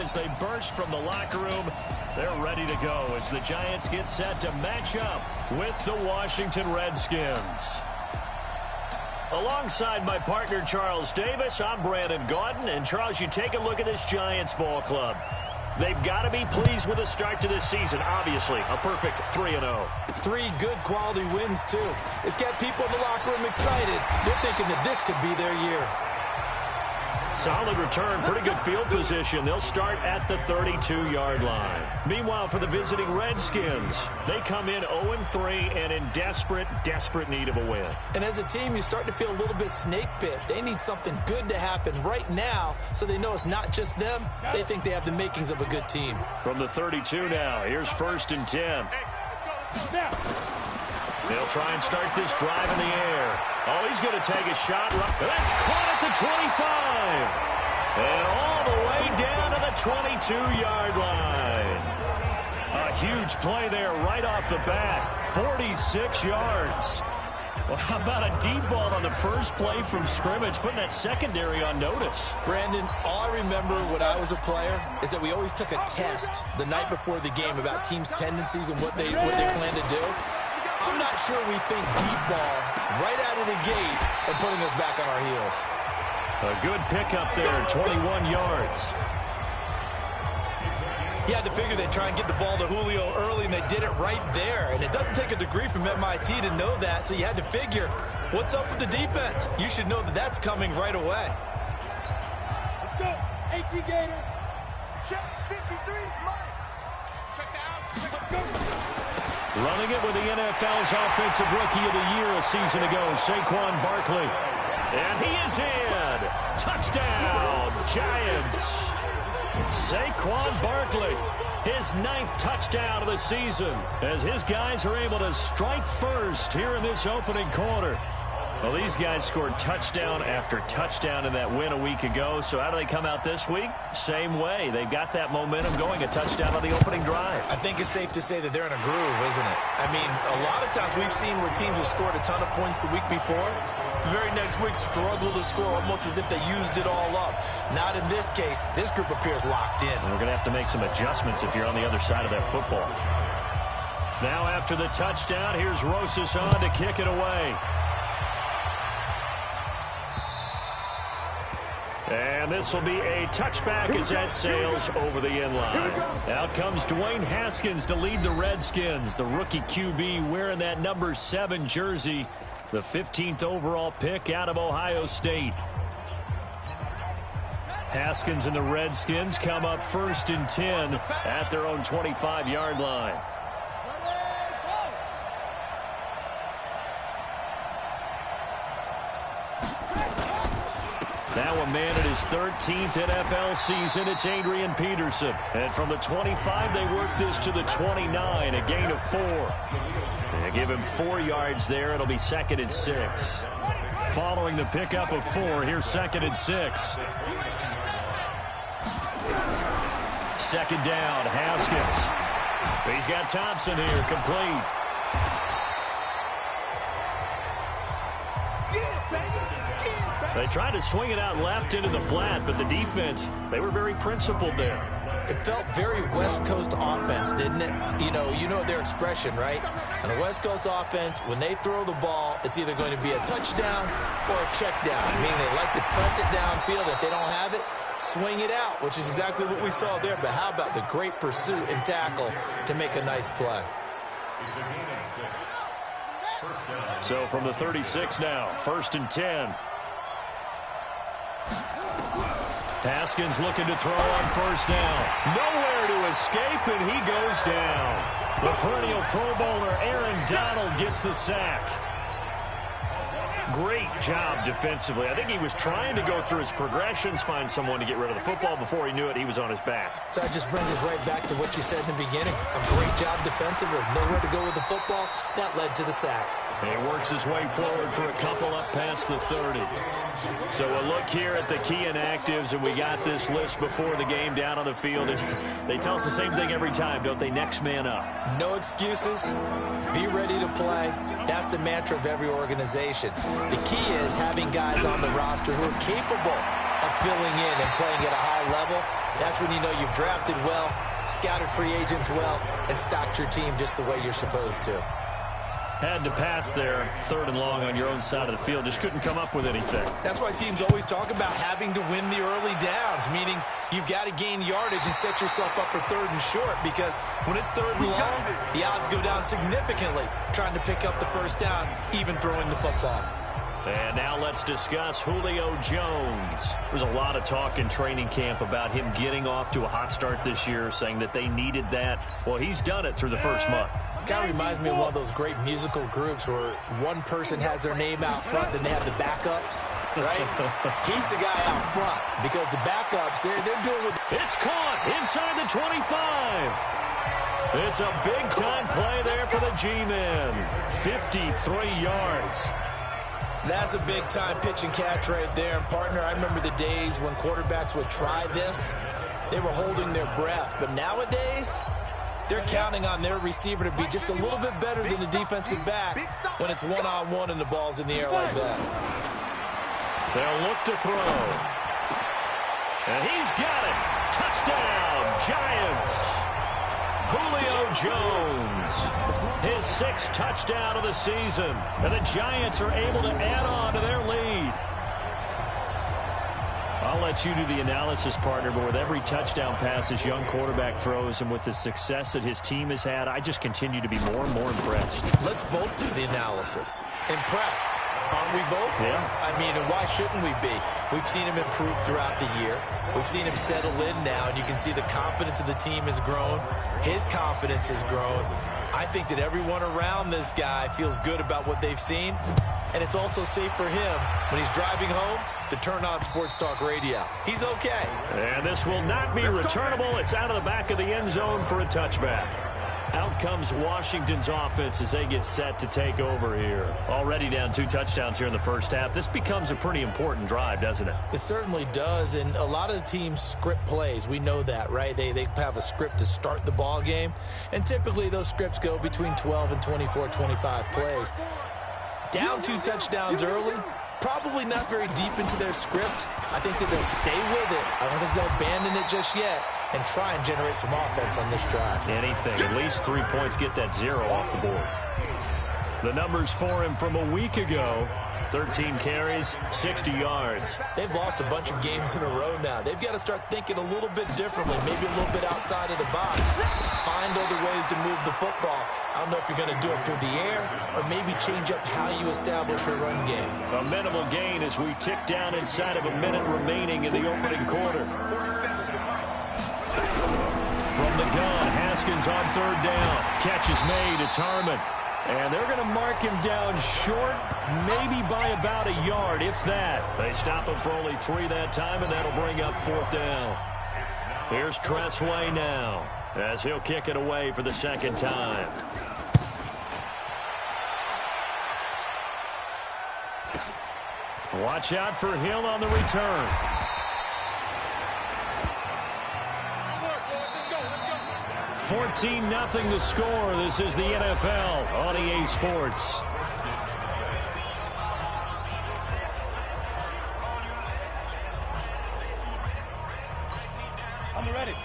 as they burst from the locker room. They're ready to go as the Giants get set to match up with the Washington Redskins. Alongside my partner, Charles Davis, I'm Brandon Gaudin. And, Charles, you take a look at this Giants ball club. They've got to be pleased with the start to this season. Obviously, a perfect 3-0. 3 good quality wins, too. It's got people in the locker room excited. They're thinking that this could be their year. Solid return, pretty good field position. They'll start at the 32-yard line. Meanwhile, for the visiting Redskins, they come in 0-3 and in desperate need of a win. And as a team, you start to feel a little bit snake bit. They need something good to happen right now so they know it's not just them. They think they have the makings of a good team. From the 32 now, here's 1st and 10. They'll try and start this drive in the air. Oh, he's going to take a shot. That's caught at the 25. And all the way down to the 22-yard line. A huge play there right off the bat. 46 yards. Well, how about a deep ball on the first play from scrimmage, putting that secondary on notice? Brandon, all I remember when I was a player is that we always took a test the night before the game about teams' tendencies and what they plan to do. I'm not sure we think deep ball right out of the gate and putting us back on our heels. A good pickup there, 21 yards. You had to figure they'd try and get the ball to Julio early, and they did it right there. And it doesn't take a degree from MIT to know that, so you had to figure, what's up with the defense? You should know that that's coming right away. Let's go. 18 Gators. Check 53. Mike. Check out. Let's go. Running it with the NFL's Offensive Rookie of the Year a season ago, Saquon Barkley. And he is in. Touchdown, Giants. Saquon Barkley, his 9th touchdown of the season, as his guys are able to strike first here in this opening quarter. Well, these guys scored touchdown after touchdown in that win a week ago. So how do they come out this week? Same way. They've got that momentum going, a touchdown on the opening drive. I think it's safe to say that they're in a groove, isn't it? I mean, a lot of times we've seen where teams have scored a ton of points the week before. The very next week struggle to score almost as if they used it all up. Not in this case. This group appears locked in. And we're going to have to make some adjustments if you're on the other side of that football. Now after the touchdown, here's Rosas on to kick it away. And this will be a touchback as that sails over the end line. Out comes Dwayne Haskins to lead the Redskins. The rookie QB wearing that number 7 jersey. The 15th overall pick out of Ohio State. Haskins and the Redskins come up 1st and 10 at their own 25-yard line. Now a man at his 13th NFL season, it's Adrian Peterson. And from the 25, they work this to the 29, a gain of 4. They give him 4 yards there. It'll be 2nd and 6. Following the pickup of 4, here's 2nd and 6. 2nd down, Haskins. He's got Thompson here, complete. They tried to swing it out left into the flat, but the defense, they were very principled there. It felt very West Coast offense, didn't it? You know their expression, right? On a West Coast offense, when they throw the ball, it's either going to be a touchdown or a check down. Meaning they like to press it downfield. If they don't have it, swing it out, which is exactly what we saw there. But how about the great pursuit and tackle to make a nice play? So from the 36 now, 1st and 10. Haskins looking to throw on 1st down. Nowhere to escape, and he goes down. The perennial Pro Bowler Aaron Donald gets the sack. Great job defensively. I think he was trying to go through his progressions, find someone to get rid of the football. Before he knew it, he was on his back. So that just brings us right back to what you said in the beginning. A great job defensively. Nowhere to go with the football. That led to the sack. And he works his way forward for a couple up past the 30. So a look here at the key inactives, and we got this list before the game down on the field. And they tell us the same thing every time, don't they? Next man up. No excuses. Be ready to play. That's the mantra of every organization. The key is having guys on the roster who are capable of filling in and playing at a high level, that's when you know you've drafted well, scouted free agents well, and stocked your team just the way you're supposed to. Had to pass there, 3rd and long on your own side of the field. Just couldn't come up with anything. That's why teams always talk about having to win the early downs, meaning you've got to gain yardage and set yourself up for 3rd and short, because when it's 3rd and long, the odds go down significantly trying to pick up the first down, even throwing the football. And now let's discuss Julio Jones. There's a lot of talk in training camp about him getting off to a hot start this year, saying that they needed that. Well, he's done it through the first month. Kind of reminds me of one of those great musical groups where one person has their name out front, then they have the backups, right? He's the guy out front because the backups, they're doing what... It's caught inside the 25. It's a big-time play there for the G-men. 53 yards. That's a big-time pitch and catch right there. And, partner, I remember the days when quarterbacks would try this. They were holding their breath. But nowadays, they're counting on their receiver to be just a little bit better than the defensive back when it's one-on-one and the ball's in the air like that. They'll look to throw. And he's got it. Touchdown, Giants. Julio Jones, his 6th touchdown of the season. And the Giants are able to add on to their lead. I'll let you do the analysis, partner, but with every touchdown pass his young quarterback throws and with the success that his team has had, I just continue to be more and more impressed. Let's both do the analysis. Impressed. Aren't we both? Yeah. I mean, and why shouldn't we be? We've seen him improve throughout the year. We've seen him settle in now, and you can see the confidence of the team has grown. His confidence has grown. I think that everyone around this guy feels good about what they've seen, and it's also safe for him when he's driving home to turn on Sports Talk Radio. He's okay. And this will not be returnable. It's out of the back of the end zone for a touchback. Out comes Washington's offense as they get set to take over here. Already down 2 touchdowns here in the first half. This becomes a pretty important drive, doesn't it? It certainly does, and a lot of the teams script plays. We know that, right? They have a script to start the ball game, and typically those scripts go between 12 and 24, 25 plays. Down 2 touchdowns early, probably not very deep into their script. I think that they'll stay with it. I don't think they'll abandon it just yet and try and generate some offense on this drive. Anything. At least 3 points, get that 0 off the board. The numbers for him from a week ago, 13 carries, 60 yards. They've lost a bunch of games in a row now. They've got to start thinking a little bit differently, maybe a little bit outside of the box. Find other ways to move the football. I don't know if you're going to do it through the air or maybe change up how you establish your run game. A minimal gain as we tick down inside of a minute remaining in the opening quarter. From the gun, Haskins on 3rd down. Catch is made. It's Harmon. And they're going to mark him down short, maybe by about a yard, if that. They stop him for only 3 that time, and that'll bring up 4th down. Here's Tressway now, as he'll kick it away for the 2nd time. Watch out for Hill on the return. 14-0 the score. This is the NFL on EA Sports.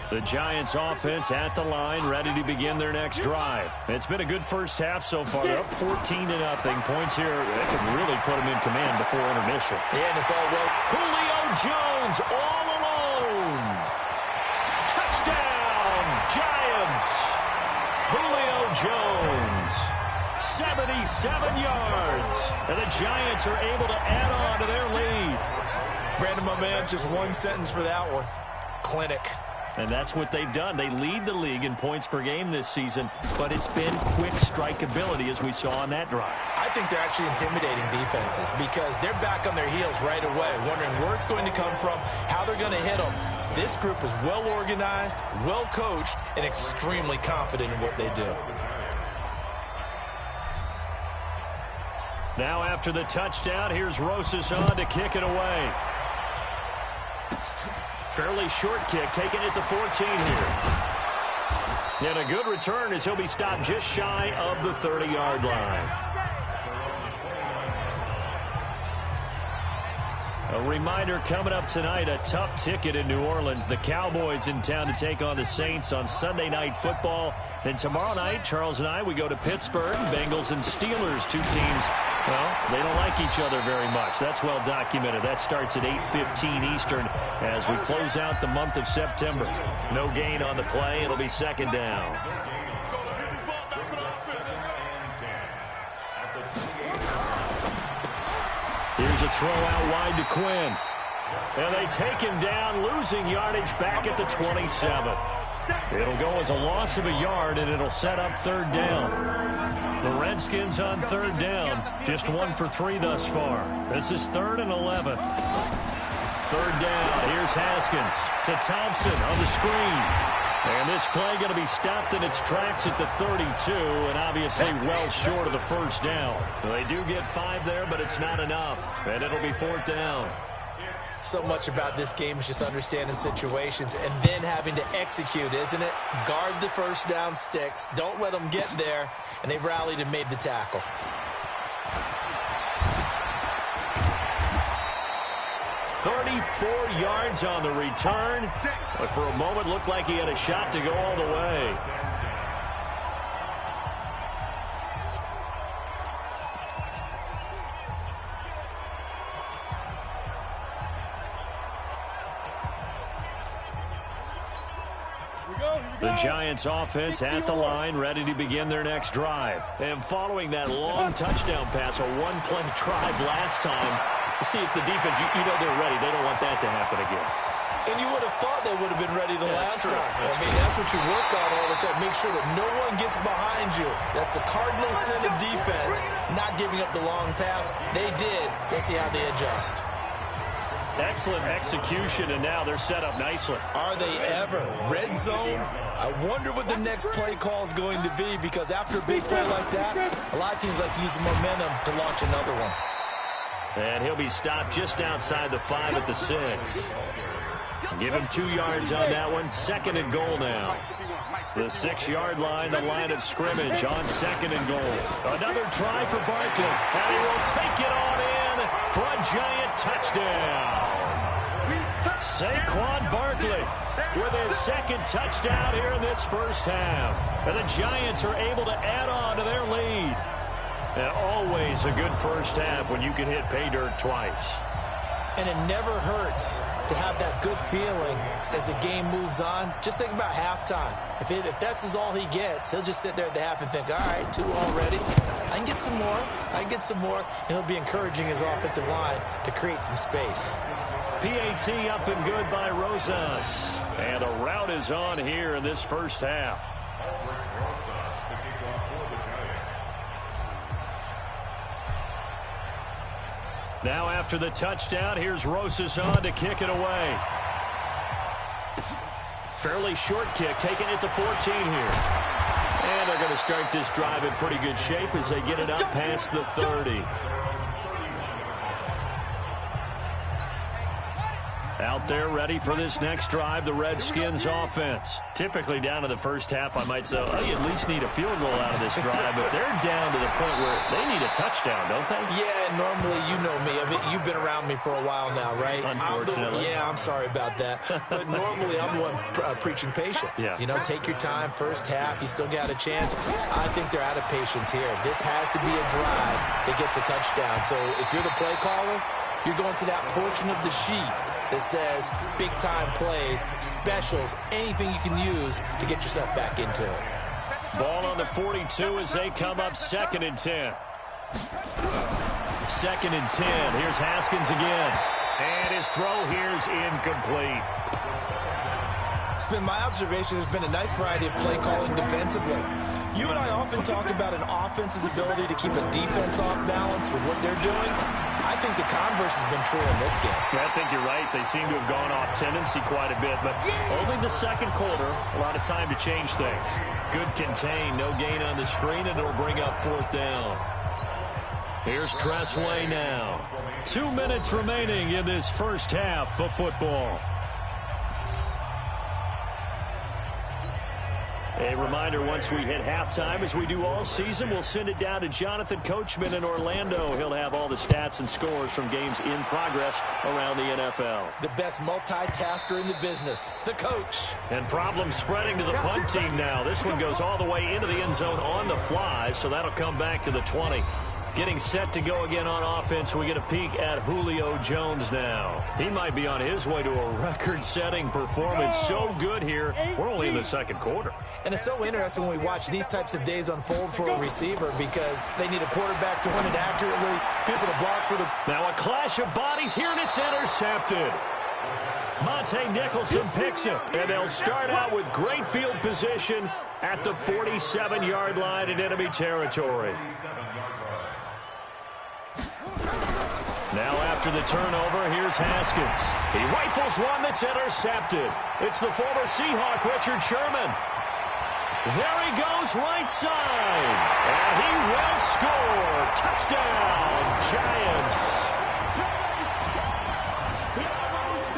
The Giants offense at the line, ready to begin their next drive. It's been a good first half so far. They're up 14-0. Points here, they can really put them in command before intermission. Yeah, and it's all well. Julio Jones all alone. Touchdown, Giants. Julio Jones, 77 yards. And the Giants are able to add on to their lead. Brandon, my man, just one sentence for that one. Clinic. And that's what they've done. They lead the league in points per game this season, but it's been quick strikeability as we saw on that drive. I think they're actually intimidating defenses because they're back on their heels right away, wondering where it's going to come from, how they're going to hit them. This group is well organized, well coached, and extremely confident in what they do. Now after the touchdown, here's Rosas on to kick it away. Fairly short kick, taking it to 14 here. And a good return as he'll be stopped just shy of the 30-yard line. A reminder coming up tonight, a tough ticket in New Orleans. The Cowboys in town to take on the Saints on Sunday Night Football. Then tomorrow night, Charles and I, we go to Pittsburgh. Bengals and Steelers, two teams, well, they don't like each other very much. That's well documented. That starts at 8:15 Eastern as we close out the month of September. No gain on the play. It'll be second down. Here's a throw out wide to Quinn. And they take him down, losing yardage back at the 27. It'll go as a loss of a yard, and it'll set up third down. The Redskins on third down, just 1 for 3 thus far. This is 3rd and 11. Third down, here's Haskins to Thompson on the screen. And this play going to be stopped in its tracks at the 32, and obviously well short of the first down. They do get 5 there, but it's not enough, and it'll be 4th down. So much about this game is just understanding situations and then having to execute, isn't it? Guard the first down sticks. Don't let them get there, and they rallied and made the tackle. "34 yards on the return, but for a moment looked like he had a shot to go all the way. The Giants offense at the line, ready to begin their next drive. And following that long touchdown pass, a one-play drive last time, see if the defense, you know they're ready. They don't want that to happen again. And you would have thought they would have been ready the last time. That's what you work on all the time. Make sure that no one gets behind you. That's the cardinal sin of defense, not giving up the long pass. They did. Let's see how they adjust. Excellent execution, and now they're set up nicely. Are they ever? Red zone? I wonder what the next play call is going to be, because after a big play like that, a lot of teams like to use the momentum to launch another one. And he'll be stopped just outside the 5 at the 6. Give him 2 yards on that one. 2nd and goal now. The 6-yard line, the line of scrimmage on 2nd and goal. Another try for Barkley, and he will take it on in for a Giant touchdown. Saquon Barkley with his 2nd touchdown here in this first half. And the Giants are able to add on to their lead. And always a good first half when you can hit pay dirt twice. And it never hurts to have that good feeling as the game moves on. Just think about halftime. If that's all he gets, he'll just sit there at the half and think, all right, 2 already. I can get some more. I can get some more. And he'll be encouraging his offensive line to create some space. PAT up and good by Rosas. And a rout is on here in this first half. Now after the touchdown, here's Rosas on to kick it away. Fairly short kick, taking it to 14 here. And they're going to start this drive in pretty good shape as they get it up past the 30. Out there ready for this next drive, the Redskins offense. Typically down to the first half, I might say, oh, you at least need a field goal out of this drive, but they're down to the point where they need a touchdown, don't they? Yeah, normally, you know me. I mean, you've been around me for a while now, right? Unfortunately. I'm sorry about that. But normally, I'm the one preaching patience. Yeah. You know, take your time, first half, you still got a chance. I think they're out of patience here. This has to be a drive that gets a touchdown. So if you're the play caller, you're going to that portion of the sheet that says big-time plays, specials, anything you can use to get yourself back into it. Ball on the 42 as they come up 2nd and 10. 2nd and 10. Here's Haskins again. And his throw here's incomplete. It's been my observation there's been a nice variety of play calling defensively. You and I often talk about an offense's ability to keep a defense off balance with what they're doing. I think the converse has been true in this game. I think you're right. They seem to have gone off tendency quite a bit, but only the 2nd quarter, a lot of time to change things. Good contain, no gain on the screen, and it'll bring up 4th down. Here's Tressway now. 2 minutes remaining in this first half of football. A reminder, once we hit halftime, as we do all season, we'll send it down to Jonathan Coachman in Orlando. He'll have all the stats and scores from games in progress around the NFL. The best multitasker in the business, the coach. And problems spreading to the punt team now. This one goes all the way into the end zone on the fly, so that'll come back to the 20. Getting set to go again on offense, we get a peek at Julio Jones now. He might be on his way to a record-setting performance. So good here. We're only in the second quarter. And it's so interesting when we watch these types of days unfold for a receiver because they need a quarterback to run it accurately, people to block for the... Now a clash of bodies here, and it's intercepted. Monte Nicholson picks it, and they'll start out with great field position at the 47-yard line in enemy territory. Now after the turnover, here's Haskins. He rifles one that's intercepted. It's the former Seahawk, Richard Sherman. There he goes, right side. And he will score. Touchdown, Giants.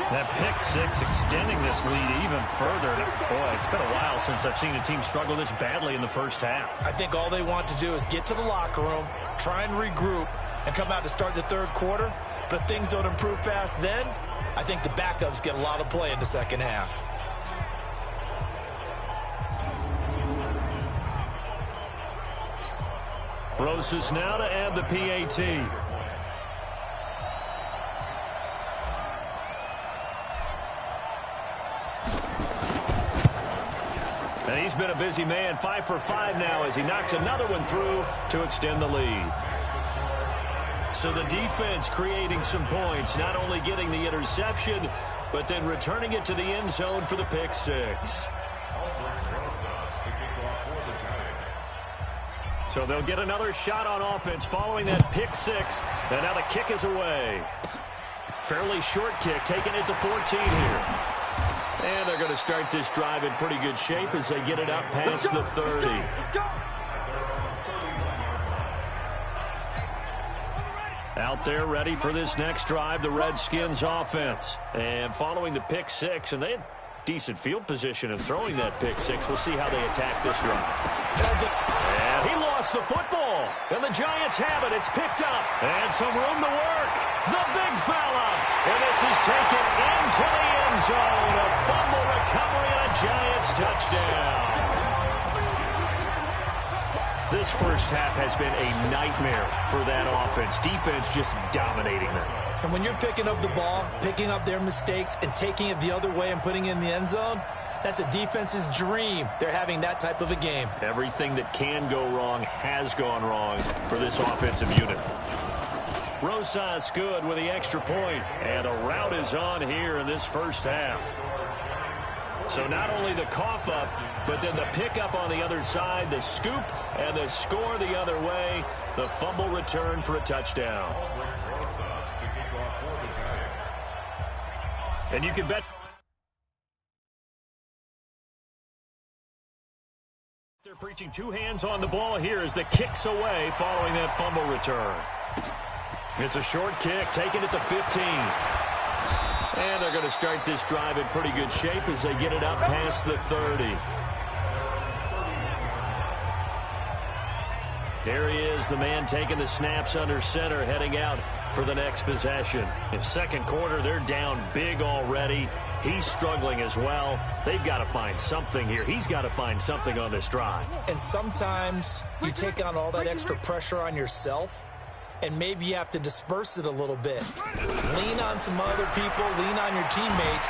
That pick six extending this lead even further. Boy, it's been a while since I've seen a team struggle this badly in the first half. I think all they want to do is get to the locker room, try and regroup, and come out to start the third quarter. But if things don't improve fast then, I think the backups get a lot of play in the second half. Roses now to add the PAT. And he's been a busy man, 5 for 5 now as he knocks another one through to extend the lead. So the defense creating some points, not only getting the interception, but then returning it to the end zone for the pick six. So they'll get another shot on offense following that pick six. And now the kick is away. Fairly short kick, taking it to 14 here. And they're going to start this drive in pretty good shape as they get it up past the 30. Out there ready for this next drive, the Redskins offense. And following the pick six, and they had decent field position in throwing that pick six. We'll see how they attack this drive. And he lost the football. And the Giants have it. It's picked up. And some room to work. The big fella. And this is taken into the end zone. A fumble recovery and a Giants touchdown. This first half has been a nightmare for that offense. Defense just dominating them. And when you're picking up the ball, picking up their mistakes, and taking it the other way and putting it in the end zone, that's a defense's dream. They're having that type of a game. Everything that can go wrong has gone wrong for this offensive unit. Rosas good with the extra point, and a rout is on here in this first half. So not only the cough up, but then the pickup on the other side, the scoop, and the score the other way, the fumble return for a touchdown. And you can bet they're preaching two hands on the ball here as the kick's away following that fumble return. It's a short kick, taking it to 15. And they're going to start this drive in pretty good shape as they get it up past the 30. There he is, the man taking the snaps under center, heading out for the next possession. In second quarter, they're down big already. He's struggling as well. They've got to find something here. He's got to find something on this drive. And sometimes you take on all that extra pressure on yourself, and maybe you have to disperse it a little bit. Lean on some other people, lean on your teammates.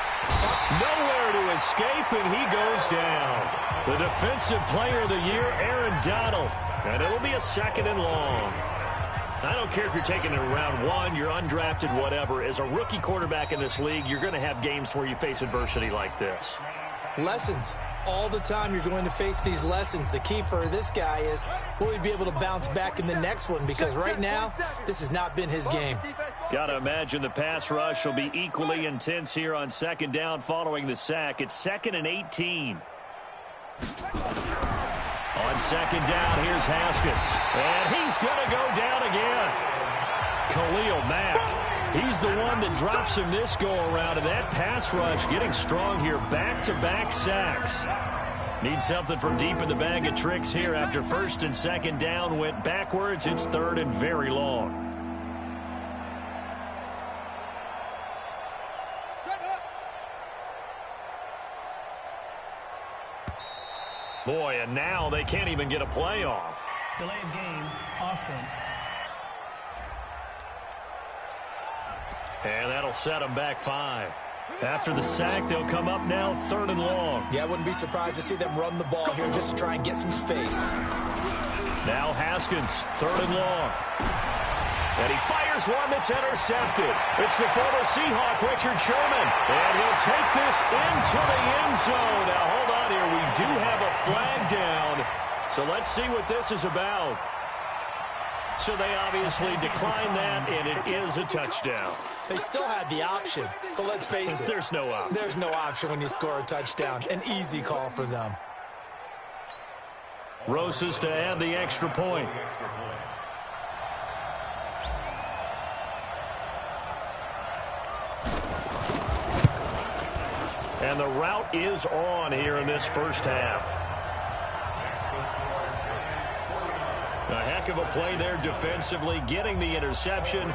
Nowhere to escape, and he goes down. The defensive player of the year, Aaron Donald. And it'll be a second and long. I don't care if you're taking it in round one, you're undrafted, whatever. As a rookie quarterback in this league, you're going to have games where you face adversity like this. Lessons. All the time you're going to face these lessons. The key for this guy is, will he be able to bounce back in the next one? Because right now, this has not been his game. Got to imagine the pass rush will be equally intense here on second down following the sack. It's 2nd and 18. On second down, here's Haskins. And he's going to go down again. Khalil Mack. He's the one that drops him this go-around, and that pass rush getting strong here. Back-to-back sacks. Need something from deep in the bag of tricks here after first and second down went backwards. It's third and very long. Boy, and now they can't even get a play off. Delay of game, offense. And that'll set them back 5. After the sack, they'll come up now third and long. Yeah, I wouldn't be surprised to see them run the ball here just to try and get some space. Now Haskins, third and long. And he fires one that's intercepted. It's the former Seahawk, Richard Sherman. And he'll take this into the end zone. Now, hold on here. We do have a flag down. So let's see what this is about. So they obviously declined that, and it is a touchdown. They still had the option, but let's face it. There's no option. There's no option when you score a touchdown. An easy call for them. Rosas to add the extra point. And the route is on here in this first half. A heck of a play there defensively, getting the interception,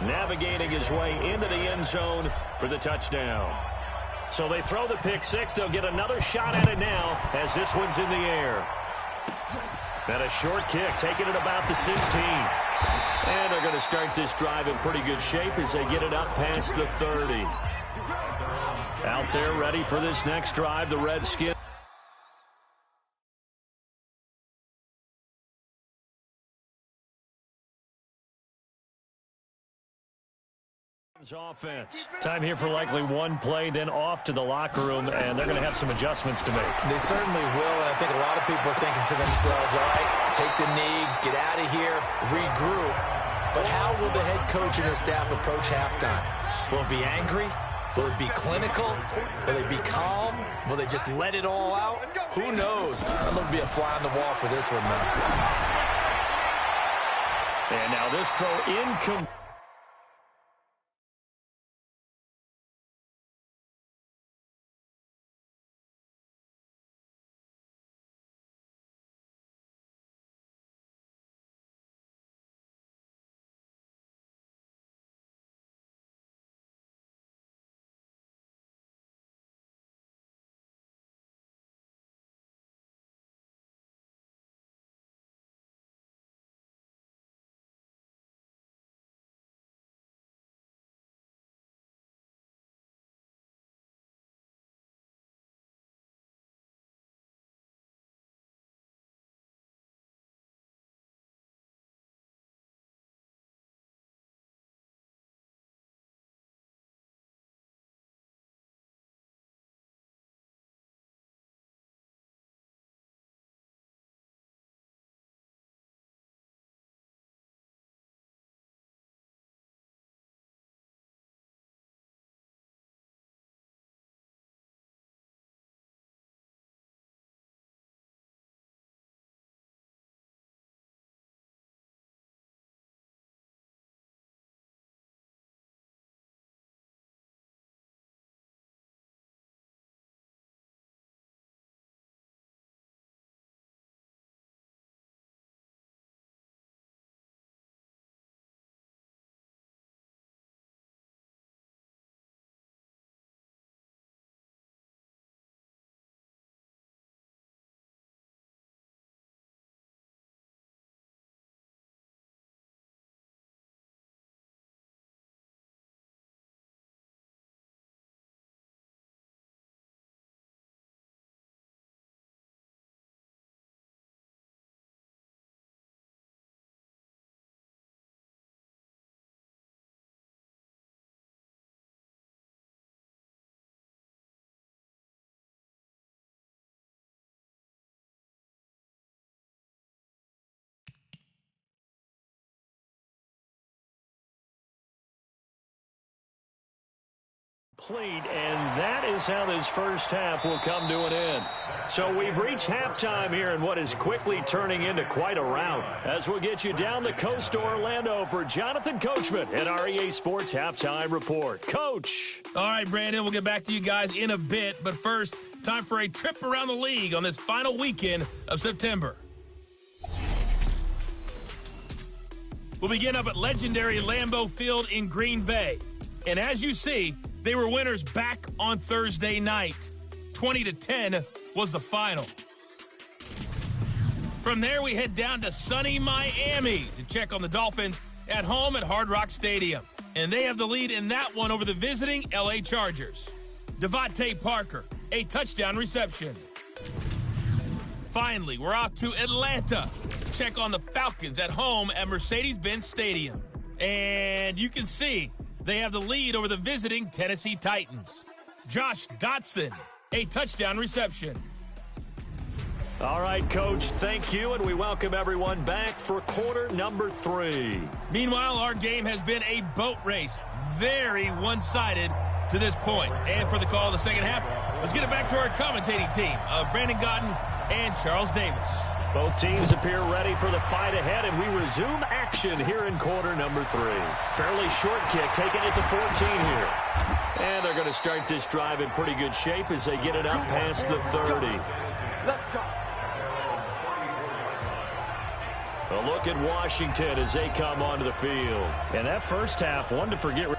navigating his way into the end zone for the touchdown. So they throw the pick six. They'll get another shot at it now as this one's in the air. And a short kick, taking it about the 16. And they're going to start this drive in pretty good shape as they get it up past the 30. Out there ready for this next drive, the Redskins. Offense. Time here for likely one play, then off to the locker room, and they're going to have some adjustments to make. They certainly will, and I think a lot of people are thinking to themselves, all right, take the knee, get out of here, regroup. But how will the head coach and his staff approach halftime? Will it be angry? Will it be clinical? Will they be calm? Will they just let it all out? Who knows? I'm going to be a fly on the wall for this one, though. And now this throw incomplete. And that is how this first half will come to an end. So we've reached halftime here in what is quickly turning into quite a rout, as we'll get you down the coast to Orlando for Jonathan Coachman at our EA Sports Halftime Report. Coach. All right, Brandon, we'll get back to you guys in a bit, but first, time for a trip around the league on this final weekend of September. We'll begin up at legendary Lambeau Field in Green Bay. And as you see, they were winners back on Thursday night. 20-10 was the final. From there, we head down to sunny Miami to check on the Dolphins at home at Hard Rock Stadium. And they have the lead in that one over the visiting LA Chargers. Devontae Parker, a touchdown reception. Finally, we're off to Atlanta to check on the Falcons at home at Mercedes-Benz Stadium. And you can see they have the lead over the visiting Tennessee Titans. Josh Dotson, a touchdown reception. All right, Coach, thank you, and we welcome everyone back for quarter number 3. Meanwhile, our game has been a boat race, very one-sided to this point. And for the call of the second half, let's get it back to our commentating team of Brandon Gotten and Charles Davis. Both teams appear ready for the fight ahead, and we resume action here in quarter number 3. Fairly short kick, taking it to 14 here. And they're going to start this drive in pretty good shape as they get it up past the 30. Let's go. A look at Washington as they come onto the field. And that first half, one to forget.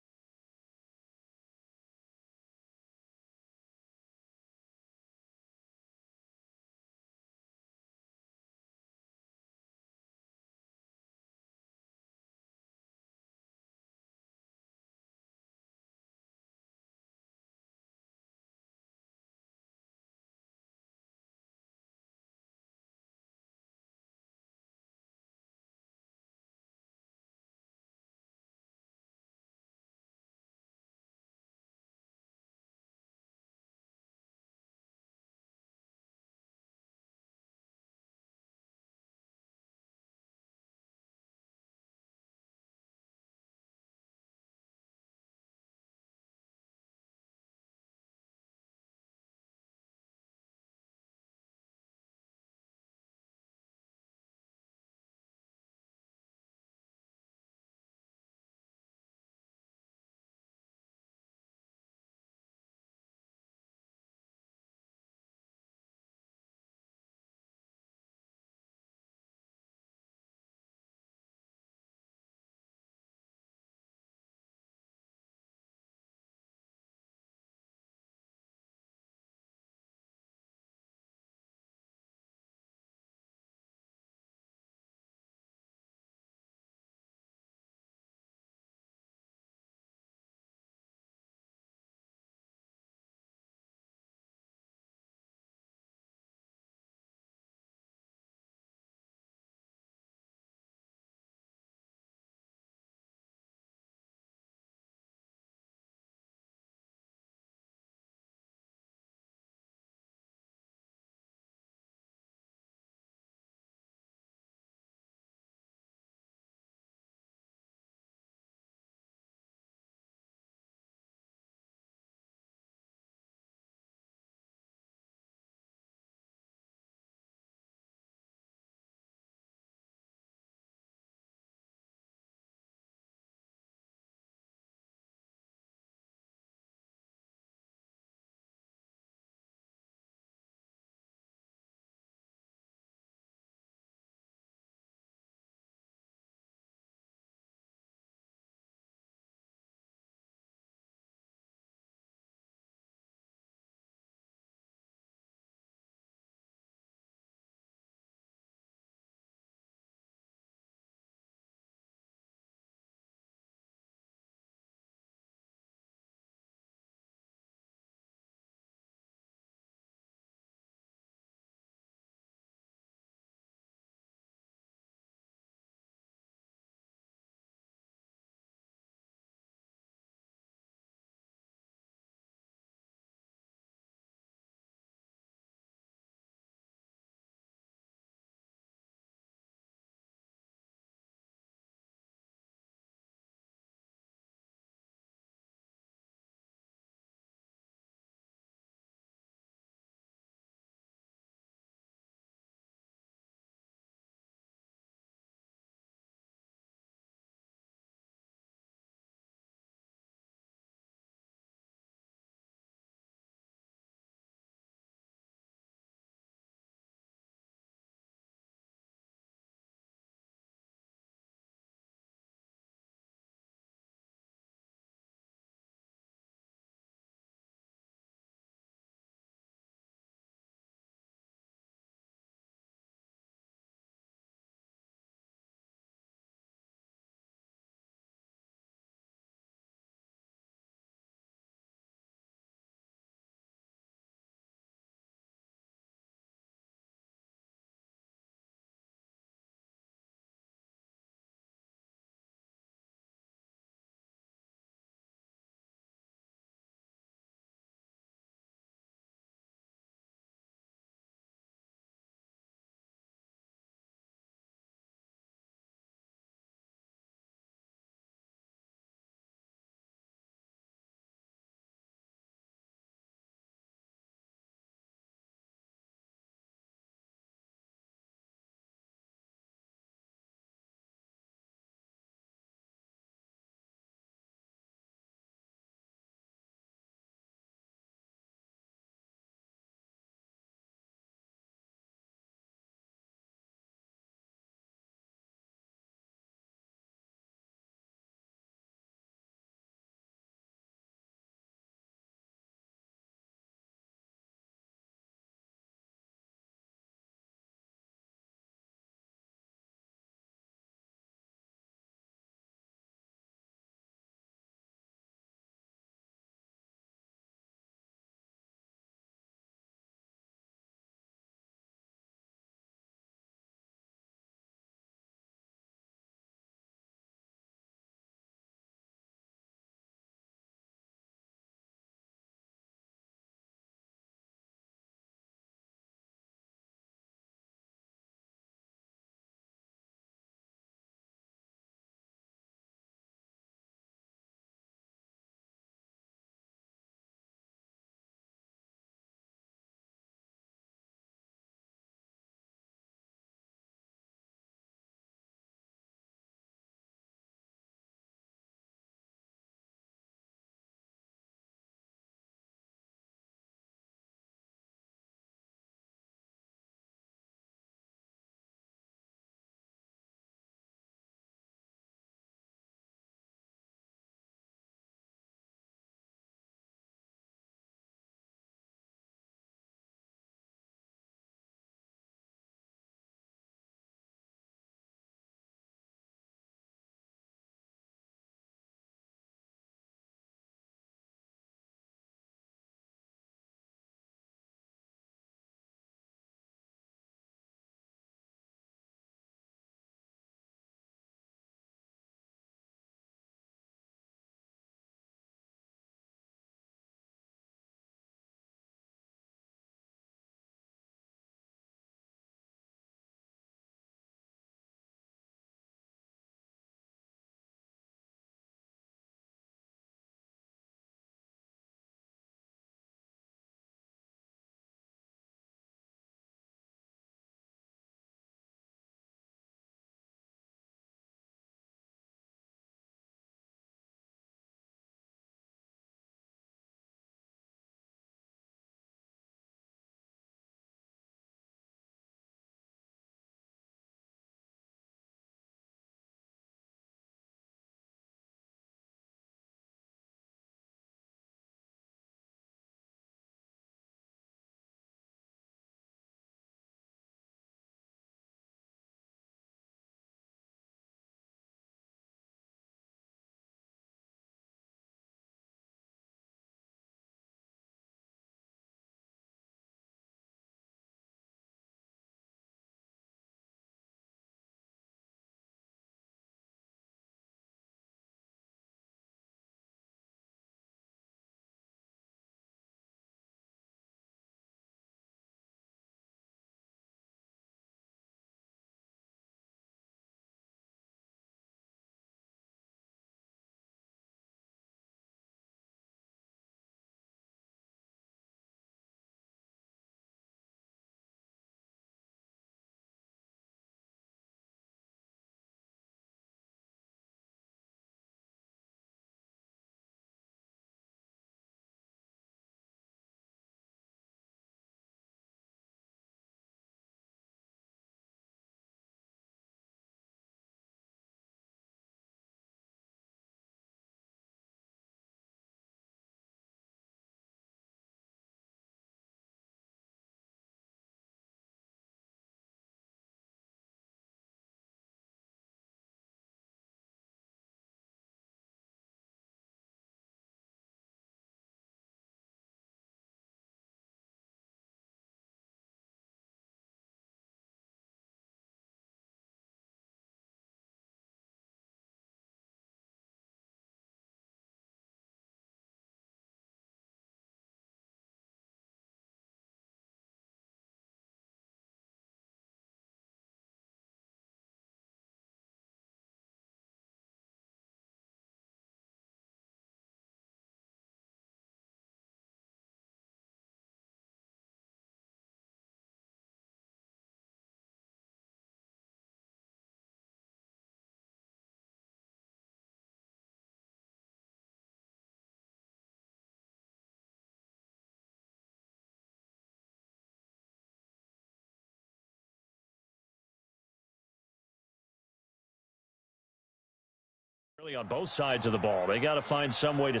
Really on both sides of the ball. They got to find some way to...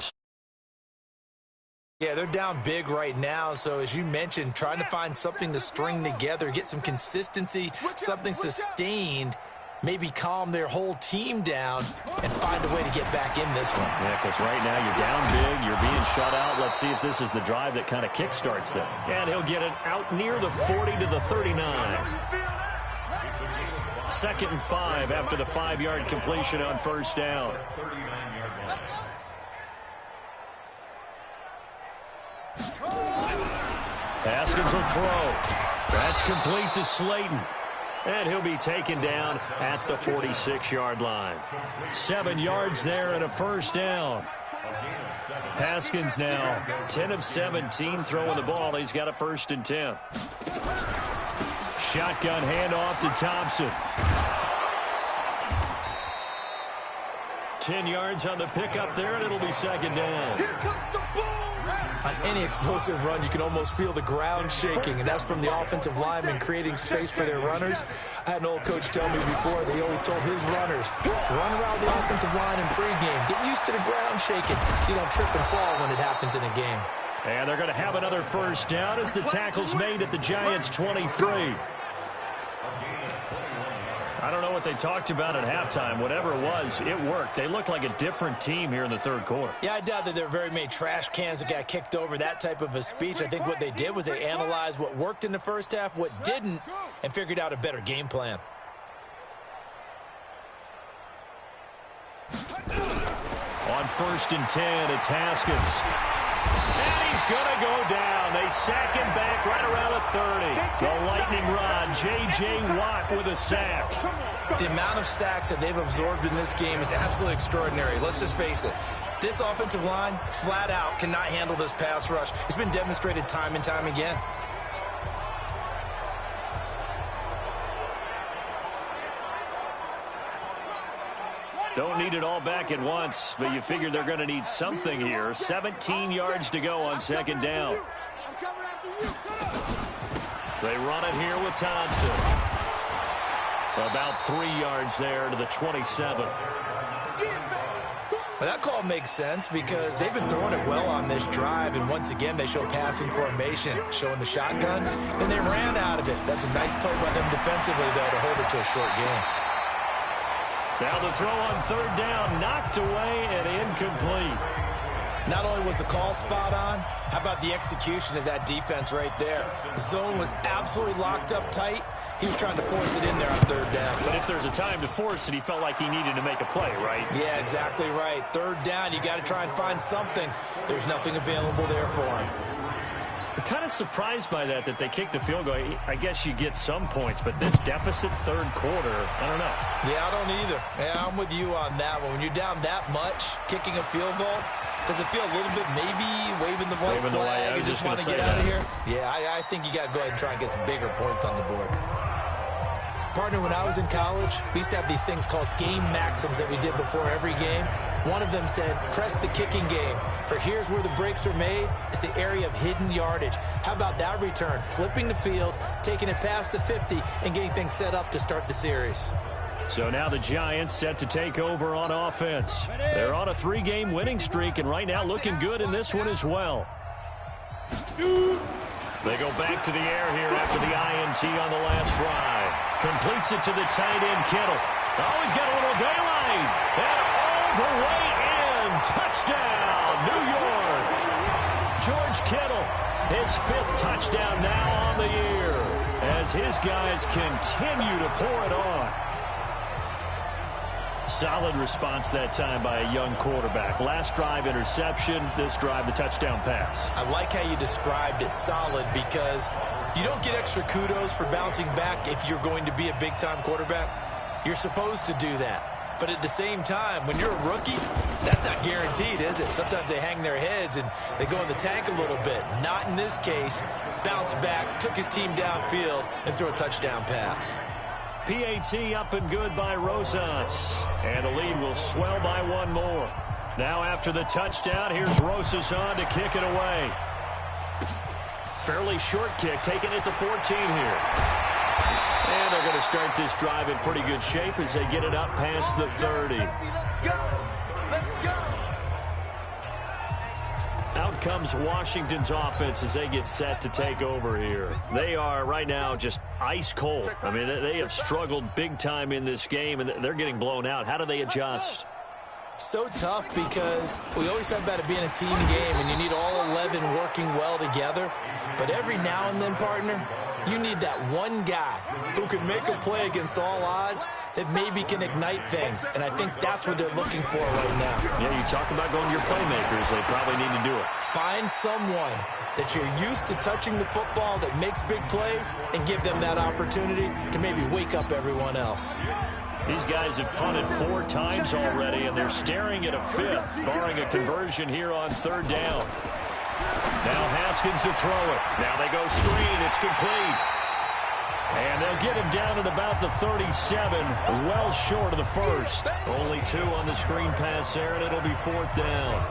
Yeah, they're down big right now, so as you mentioned, trying to find something to string together, get some consistency, something sustained, maybe calm their whole team down and find a way to get back in this one. Yeah, because right now you're down big, you're being shut out. Let's see if this is the drive that kind of kickstarts them. And he'll get it out near the 40 to the 39. 2nd and 5 after the 5-yard completion on first down. Haskins will throw. That's complete to Slayton. And he'll be taken down at the 46-yard line. 7 yards there and a first down. Haskins now 10 of 17 throwing the ball. He's got a 1st and 10. Shotgun handoff to Thompson. 10 yards on the pickup there, and it'll be 2nd down. Here comes the ball. On any explosive run, you can almost feel the ground shaking, and that's from the offensive linemen creating space for their runners. I had an old coach tell me before, they always told his runners, run around the offensive line in pregame. Get used to the ground shaking so you don't trip and fall when it happens in a game. And they're going to have another first down as the tackle's made at the Giants' 23. I don't know what they talked about at halftime. Whatever it was, it worked. They looked like a different team here in the 3rd quarter. Yeah, I doubt that there were very many trash cans that got kicked over, that type of a speech. I think what they did was they analyzed what worked in the first half, what didn't, and figured out a better game plan. On 1st and 10, it's Haskins. And he's going to go down. They sack him back right around the 30. The lightning rod, J.J. Watt with a sack. The amount of sacks that they've absorbed in this game is absolutely extraordinary. Let's just face it. This offensive line, flat out, cannot handle this pass rush. It's been demonstrated time and time again. Don't need it all back at once, but you figure they're going to need something here. 17 yards to go on 2nd down. They run it here with Thompson. About 3 yards there to the 27. Well, that call makes sense because they've been throwing it well on this drive, and once again, they show passing formation, showing the shotgun, and they ran out of it. That's a nice play by them defensively, though, to hold it to a short game. Now the throw on 3rd down, knocked away and incomplete. Not only was the call spot on, how about the execution of that defense right there? The zone was absolutely locked up tight. He was trying to force it in there on 3rd down. But if there's a time to force it, he felt like he needed to make a play, right? Yeah, exactly right. 3rd down, you got to try and find something. There's nothing available there for him. I'm kind of surprised by that they kicked the field goal. I guess you get some points, but this deficit 3rd quarter, I don't know. Yeah, I don't either. Yeah, I'm with you on that one. When you're down that much, kicking a field goal, does it feel a little bit maybe waving the white flag and just want to get out of here? Yeah, I think you got to go ahead and try and get some bigger points on the board. Partner, when I was in college, we used to have these things called game maxims that we did before every game. One of them said, press the kicking game. For here's where the breaks are made. It's the area of hidden yardage. How about that return? Flipping the field, taking it past the 50, and getting things set up to start the series. So now the Giants set to take over on offense. They're on a 3-game winning streak, and right now looking good in this one as well. They go back to the air here after the INT on the last drive. Completes it to the tight end, Kittle. Oh, he's got a little daylight. And all the way in. Touchdown, New York. George Kittle, his 5th touchdown now on the year as his guys continue to pour it on. Solid response that time by a young quarterback. Last drive, interception. This drive, the touchdown pass. I like how you described it, solid, because you don't get extra kudos for bouncing back if you're going to be a big-time quarterback. You're supposed to do that. But at the same time, when you're a rookie, that's not guaranteed, is it? Sometimes they hang their heads and they go in the tank a little bit. Not in this case. Bounce back, took his team downfield, and threw a touchdown pass. PAT up and good by Rosas. And the lead will swell by 1 more. Now after the touchdown, here's Rosas on to kick it away. Fairly short kick, taking it to 14 here. And they're going to start this drive in pretty good shape as they get it up past the 30. comes Washington's offense as they get set to take over here. They are right now just ice cold. I mean, they have struggled big time in this game, and they're getting blown out. How do they adjust? So tough because we always talk about it being a team game, and you need all 11 working well together. But every now and then, partner, you need that one guy who can make a play against all odds that maybe can ignite things. And I think that's what they're looking for right now. Yeah, you talk about going to your playmakers. They probably need to do it. Find someone that you're used to touching the football that makes big plays and give them that opportunity to maybe wake up everyone else. These guys have punted 4 times already, and they're staring at a 5th, barring a conversion here on 3rd down. Now Haskins to throw it. Now they go screen. It's complete. And they'll get him down at about the 37, well short of the first. Only 2 on the screen pass there, and it'll be 4th down.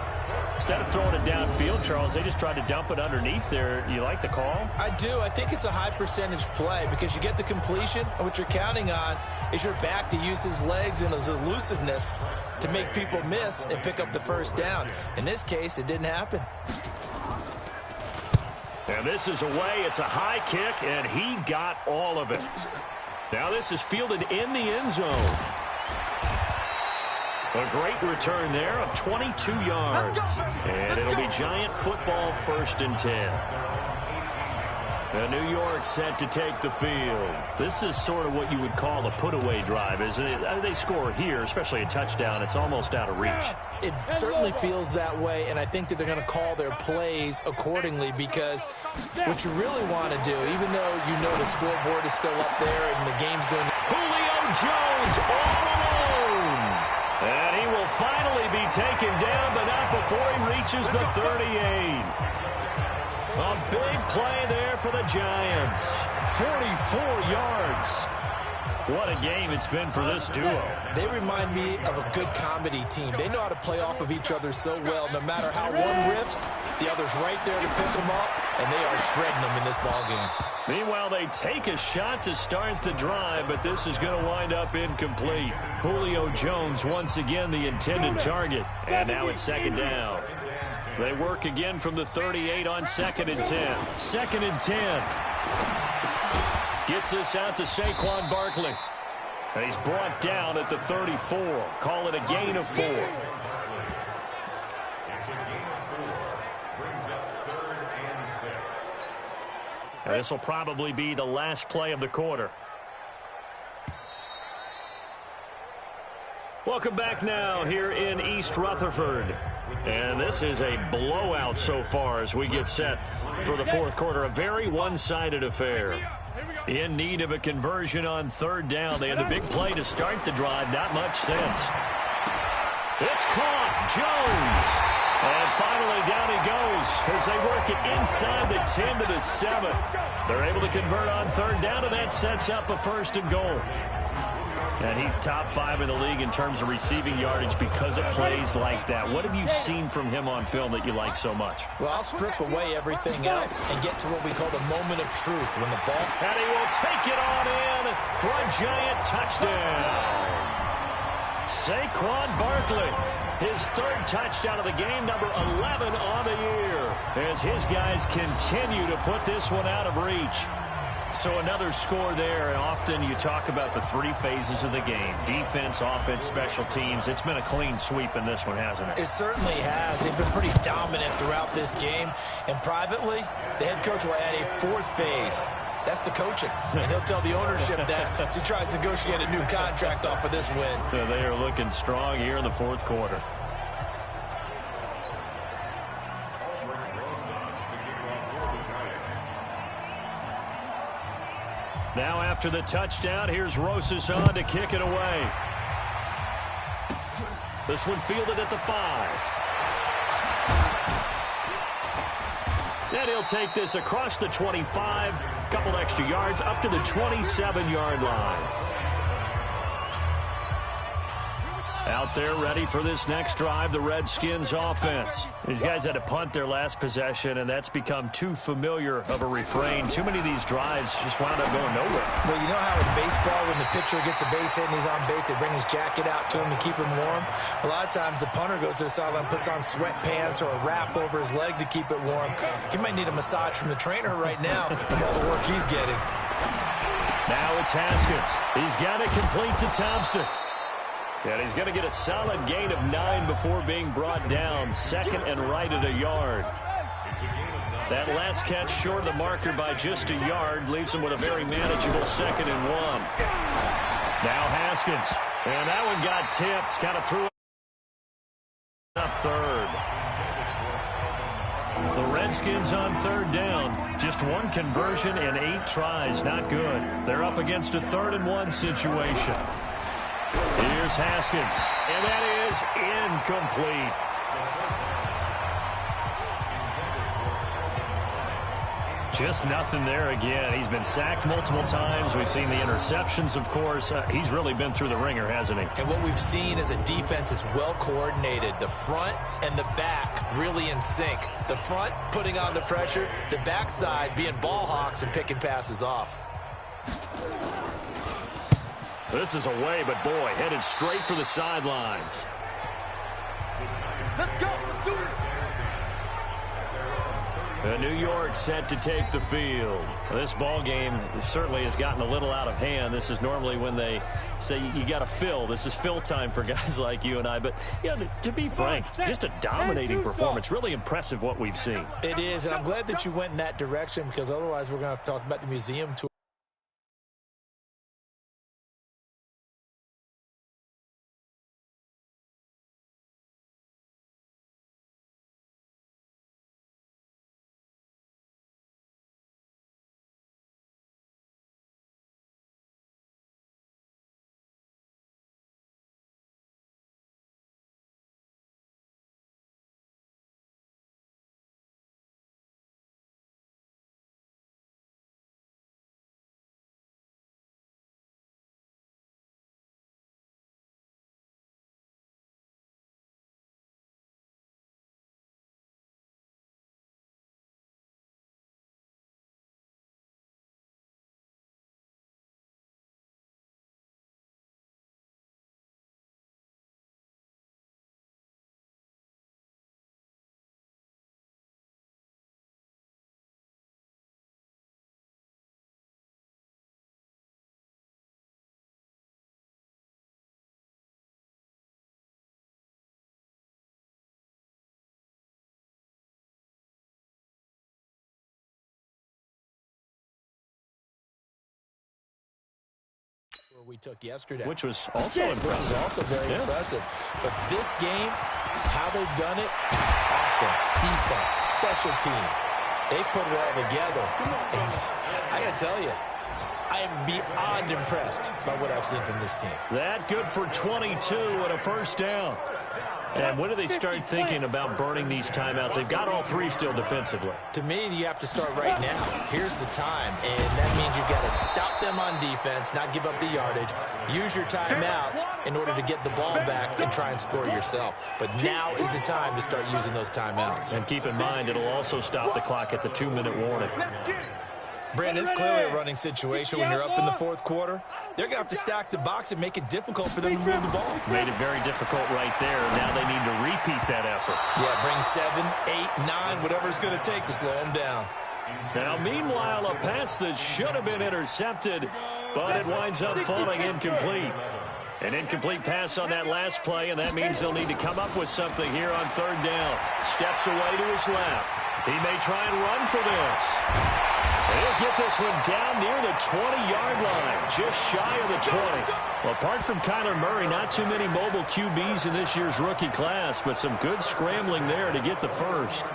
Instead of throwing it downfield, Charles, they just tried to dump it underneath there. You like the call? I do. I think it's a high percentage play because you get the completion, and what you're counting on is your back to use his legs and his elusiveness to make people miss and pick up the 1st down. In this case, it didn't happen. And this is away. It's a high kick, and he got all of it. Now this is fielded in the end zone. A great return there of 22 yards. And it'll be Giant football 1st and 10. And New York set to take the field. This is sort of what you would call a put-away drive, isn't it? They score here, especially a touchdown. It's almost out of reach. It certainly feels that way, and I think that they're going to call their plays accordingly because what you really want to do, even though you know the scoreboard is still up there and the game's going to... Julio Jones all alone. And he will finally be taken down, but not before he reaches the 38. A big play there for the Giants. 44 yards. What a game it's been for this duo. They remind me of a good comedy team. They know how to play off of each other so well. No matter how one riffs, the other's right there to pick them up, and they are shredding them in this ballgame. Meanwhile, they take a shot to start the drive, but this is going to wind up incomplete. Julio Jones once again the intended target, and now it's 2nd down. They work again from the 38 on 2nd and 10. 2nd and 10. Gets this out to Saquon Barkley. And he's brought down at the 34. Call it a gain of 4. And this will probably be the last play of the quarter. Welcome back now here in East Rutherford. And this is a blowout so far as we get set for the 4th quarter. A very one-sided affair. In need of a conversion on 3rd down. They had the big play to start the drive. Not much sense. It's caught. Jones. And finally down he goes as they work it inside the 10 to the 7. They're able to convert on 3rd down, and that sets up a 1st and goal. And he's top 5 in the league in terms of receiving yardage because of plays like that. What have you seen from him on film that you like so much? Well, I'll strip away everything else and get to what we call the moment of truth when the ball... And he will take it on in for a Giant touchdown. Saquon Barkley, his 3rd touchdown of the game, number 11 on the year, as his guys continue to put this one out of reach. So another score there, and often you talk about the 3 phases of the game. Defense, offense, special teams. It's been a clean sweep in this one, hasn't it? It certainly has. They've been pretty dominant throughout this game. And privately, the head coach will add a 4th phase. That's the coaching. And he'll tell the ownership that as he tries to negotiate a new contract off of this win. So they are looking strong here in the 4th quarter. Now after the touchdown, here's Rosas on to kick it away. This one fielded at the 5. And he'll take this across the 25, a couple extra yards, up to the 27-yard line. Out there ready for this next drive, the Redskins offense. These guys had to punt their last possession, and that's become too familiar of a refrain. Too many of these drives just wound up going nowhere. Well, you know how in baseball, when the pitcher gets a base hit and he's on base, they bring his jacket out to him to keep him warm? A lot of times the punter goes to the sideline, puts on sweatpants or a wrap over his leg to keep it warm. He might need a massage from the trainer right now from all the work he's getting. Now it's Haskins. He's got it complete to Thompson. And he's going to get a solid gain of 9 before being brought down. Second and right at a yard. That last catch short of the marker by just a yard leaves him with a very manageable 2nd and 1. Now Haskins. And that one got tipped. Kind of threw it up third. The Redskins on 3rd down. Just 1 conversion and 8 tries. Not good. They're up against a 3rd and 1 situation. Here's Haskins, and that is incomplete. Just nothing there again. He's been sacked multiple times. We've seen the interceptions, of course. He's really been through the ringer, hasn't he? And what we've seen is a defense is well coordinated. The front and the back really in sync. The front putting on the pressure, the backside being ball hawks and picking passes off. This is away, but boy, headed straight for the sidelines. Let's go. Let's do this. New York set to take the field. This ball game certainly has gotten a little out of hand. This is normally when they say you got to fill. This is fill time for guys like you and I. But, you know, to be frank, just a dominating performance. Really impressive what we've seen. It is, and I'm glad that you went in that direction because otherwise we're going to have to talk about the museum tour. We took yesterday, which was also impressive. Which was also very impressive. But this game, how they've done it, offense, defense, special teams, they put it all together. And I got to tell you, I am beyond impressed by what I've seen from this team. That good for 22 and a first down. And when do they start thinking about burning these timeouts? They've got all 3 still defensively. To me, you have to start right now. Here's the time, and that means you've got to stop them on defense, not give up the yardage, use your timeouts in order to get the ball back and try and score yourself. But now is the time to start using those timeouts. And keep in mind, it'll also stop the clock at the 2-minute warning. Brandon, it's clearly a running situation when you're up in the 4th quarter. They're going to have to stack the box and make it difficult for them to move the ball. Made it very difficult right there. Now they need to repeat that effort. Yeah, bring 7, 8, 9, whatever it's going to take to slow them down. Now, meanwhile, a pass that should have been intercepted, but it winds up falling incomplete. An incomplete pass on that last play, and that means they'll need to come up with something here on 3rd down. Steps away to his left. He may try and run for this. He'll get this one down near the 20-yard line, just shy of the 20. Well, apart from Kyler Murray, not too many mobile QBs in this year's rookie class, but some good scrambling there to get the first.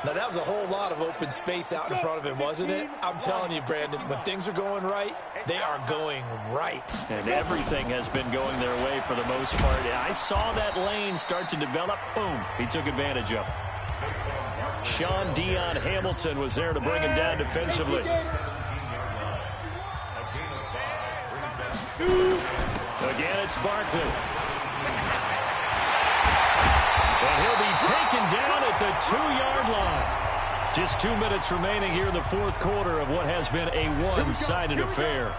Now, that was a whole lot of open space out in front of him, wasn't it? I'm telling you, Brandon, when things are going right, they are going right. And everything has been going their way for the most part. I saw that lane start to develop. Boom, he took advantage of it. Sean Dion Hamilton was there to bring him down defensively. Again, it's Barkley. And he'll be taken down at the 2-yard line. Just 2 minutes remaining here in the fourth quarter of what has been a one-sided affair.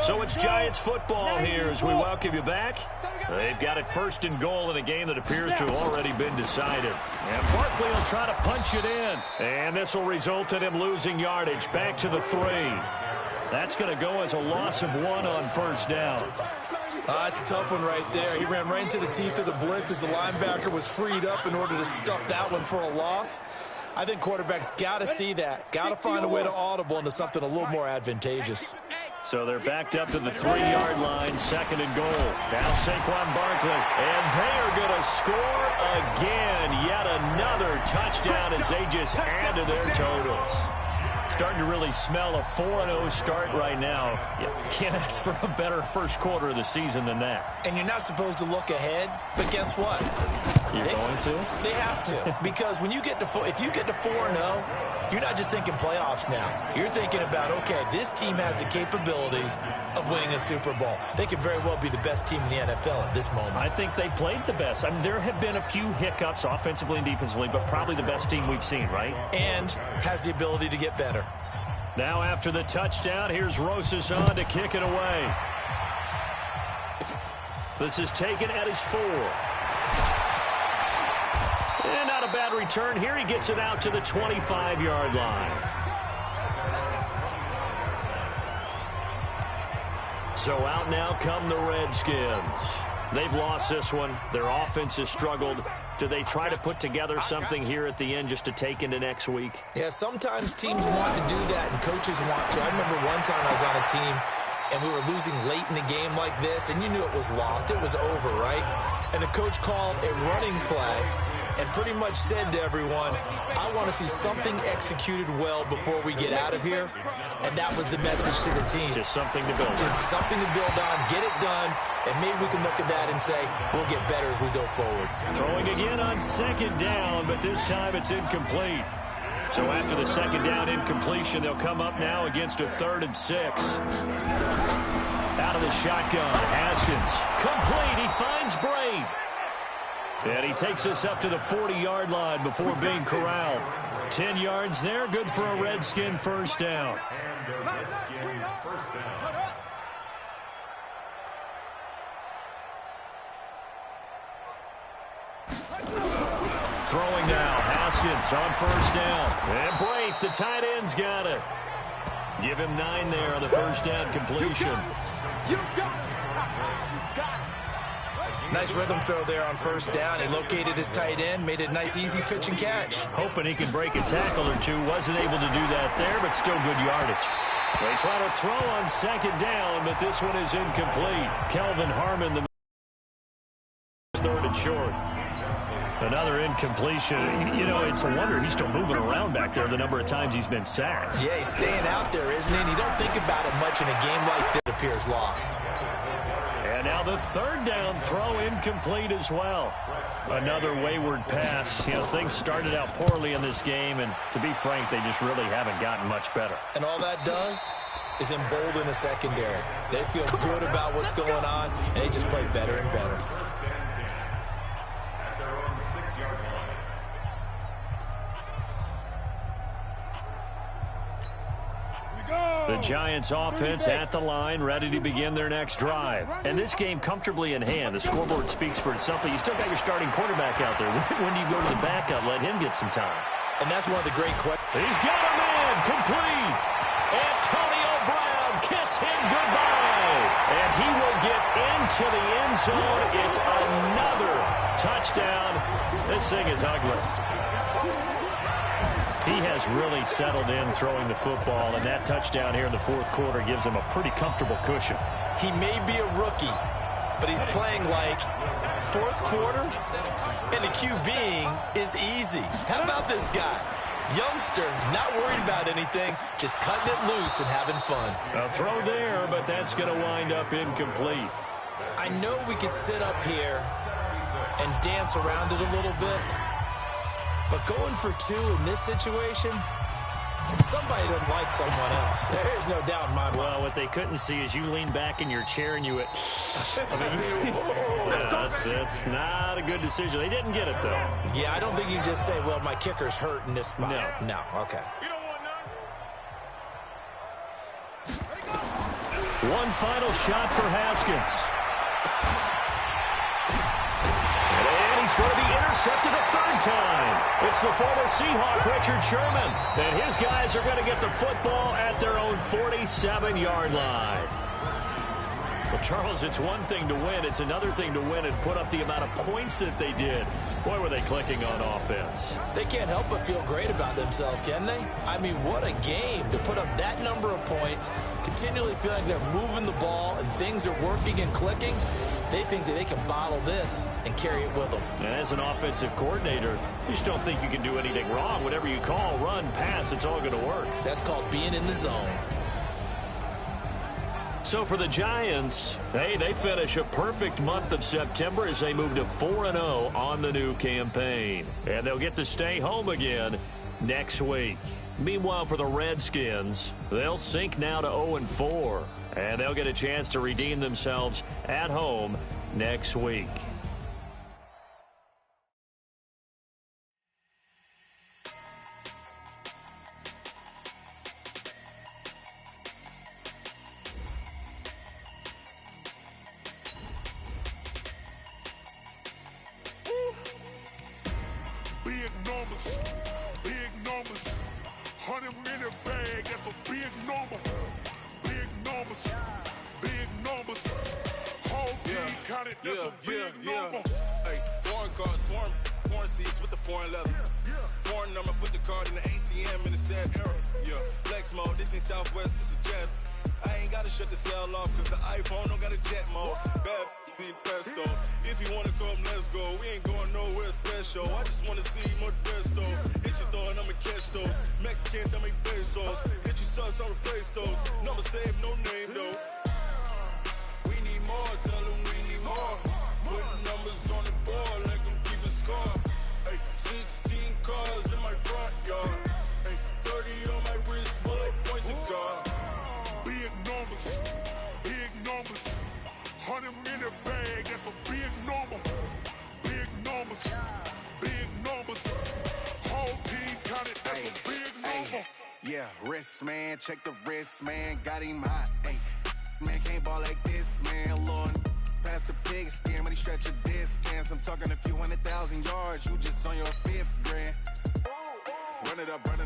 So it's Giants football here as we welcome you back. They've got it first and goal in a game that appears to have already been decided. And Barkley will try to punch it in. And this will result in him losing yardage back to the 3. That's going to go as a loss of 1 on first down. It's a tough one right there. He ran right into the teeth of the blitz as the linebacker was freed up in order to stuff that one for a loss. I think quarterbacks got to see that. Got to find a way to audible into something a little more advantageous. So they're backed up to the 3-yard line, second and goal. Now Saquon Barkley, and they are going to score again. Yet another touchdown as they just add to their totals. Starting to really smell a 4-0 start right now. You can't ask for a better first quarter of the season than that. And you're not supposed to look ahead, but guess what? You're going to? They have to. Because when you get to if you get to 4-0, you're not just thinking playoffs now. You're thinking about, okay, this team has the capabilities of winning a Super Bowl. They could very well be the best team in the NFL at this moment. I think they played the best. I mean, there have been a few hiccups offensively and defensively, but probably the best team we've seen, right? And has the ability to get better. Now after the touchdown, here's Rosas on to kick it away. This is taken at his 4. And not a bad return here. He gets it out to the 25-yard line. So out now come the Redskins. They've lost this one. Their offense has struggled. Do they try to put together something here at the end just to take into next week? Yeah, sometimes teams want to do that and coaches want to. I remember one time I was on a team and we were losing late in the game like this, and you knew it was lost. It was over, right? And the coach called a running play and pretty much said to everyone, I want to see something executed well before we get out of here. And that was the message to the team. Just something to build on. Just something to build on, get it done, and maybe we can look at that and say, we'll get better as we go forward. Throwing again on second down, but this time it's incomplete. So after the second down incompletion, they'll come up now against a 3rd and 6. Out of the shotgun, Haskins. Complete, he finds Braid. And he takes us up to the 40-yard line before being corralled. 10 yards there, good for a Redskin first down. Throwing now, Haskins on first down. And Braid, the tight end's got it. Give him 9 there on the first down completion. You got it. Nice rhythm throw there on first down. He located his tight end, made it a nice, easy pitch and catch. Hoping he can break a tackle or two. Wasn't able to do that there, but still good yardage. They try to throw on second down, but this one is incomplete. Kelvin Harmon, the 3rd and short. Another incompletion. You know, it's a wonder he's still moving around back there the number of times he's been sacked. Yeah, he's staying out there, isn't he? And you don't think about it much in a game like this. It appears lost. And now the 3rd down throw incomplete as well. Another wayward pass. You know, things started out poorly in this game, and to be frank, they just really haven't gotten much better. And all that does is embolden the secondary. They feel good about what's going on, and they just play better and better. The Giants offense at the line, ready to begin their next drive. And this game comfortably in hand. The scoreboard speaks for itself, but you still got your starting quarterback out there. When do you go to the backup? Let him get some time. And that's one of the great questions. He's got a man, complete. Antonio Brown, kiss him goodbye. And he will get into the end zone. It's another touchdown. This thing is ugly. He has really settled in throwing the football, and that touchdown here in the fourth quarter gives him a pretty comfortable cushion. He may be a rookie, but he's playing like fourth quarter, and the QBing is easy. How about this guy? Youngster, not worried about anything, just cutting it loose and having fun. A throw there, but that's going to wind up incomplete. I know we could sit up here and dance around it a little bit, but going for 2 in this situation, Somebody doesn't like someone else. There's no doubt in my mind. Well, what they couldn't see is you lean back in your chair and you went, that's not a good decision. They didn't get it, though. Yeah, I don't think you can just say, well, my kicker's hurt in this spot. No, okay. One final shot for Haskins. And he's going to be intercepted a third time. It's the former Seahawk, Richard Sherman. And his guys are going to get the football at their own 47-yard line. Well, Charles, it's one thing to win. It's another thing to win and put up the amount of points that they did. Boy, were they clicking on offense. They can't help but feel great about themselves, can they? I mean, what a game to put up that number of points, continually feeling like they're moving the ball and things are working and clicking. They think that they can bottle this and carry it with them. And as an offensive coordinator, you just don't think you can do anything wrong. Whatever you call, run, pass, it's all going to work. That's called being in the zone. So for the Giants, hey, they finish a perfect month of September as they move to 4-0 on the new campaign. And they'll get to stay home again next week. Meanwhile, for the Redskins, they'll sink now to 0-4. And they'll get a chance to redeem themselves at home next week. Big numbers, 100-minute bag, that's a big number. Big numbers, whole team counted, that's a big number. Hey, foreign cars, foreign seats with the foreign leather. Foreign number, put the card in the ATM in the sad era. Yeah, flex mode, this ain't Southwest, this is jet. I ain't gotta shut the cell off, cause the iPhone don't got a jet mode. Bad pesto. If you wanna come, let's go. We ain't going nowhere special. I just wanna see more Modesto. Hit your throw and I'ma catch those. Mexican, dummy pesos. Hit your sauce, I'll replace those. Number save, no name though. We need more, tell them we need more. Putting numbers on the board, let them keep a score. Hey, 16 cars in my front yard. Hey, 30 on my wrist, bullet point to God. Big numbers, 100-minute bag, that's a big number. Big numbers, whole team counted, that's a big number. Yeah, wrist man, check the wrist man, got him hot. Ay, man can't ball like this, man. Lord, past the pig skin when he stretch a distance. I'm talking a few 100,000 yards, you just on your 5th grand. Run it up, count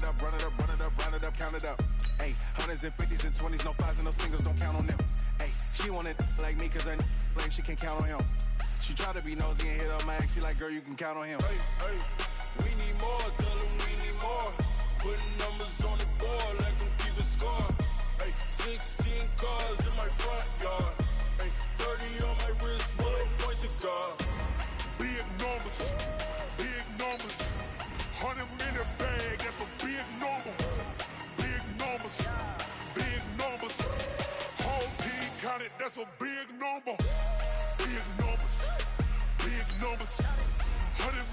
it up. Ay, hundreds and 50s and 20s, no 5s and no singles, don't count on them. Ay, she want it like me cause her blame, she can't count on him. She try to be nosy and hit up my ex, she like, girl, you can count on him. Hey, we need more, tell them we need more. Putting numbers on the board, let them keep a score. Hey, 16 cars in my front yard. Hey, 30 on my wrist, bullet point to God. Big numbers, 100-minute bag, that's a big number. Big numbers, whole team counted, that's a big number. Big numbers, 100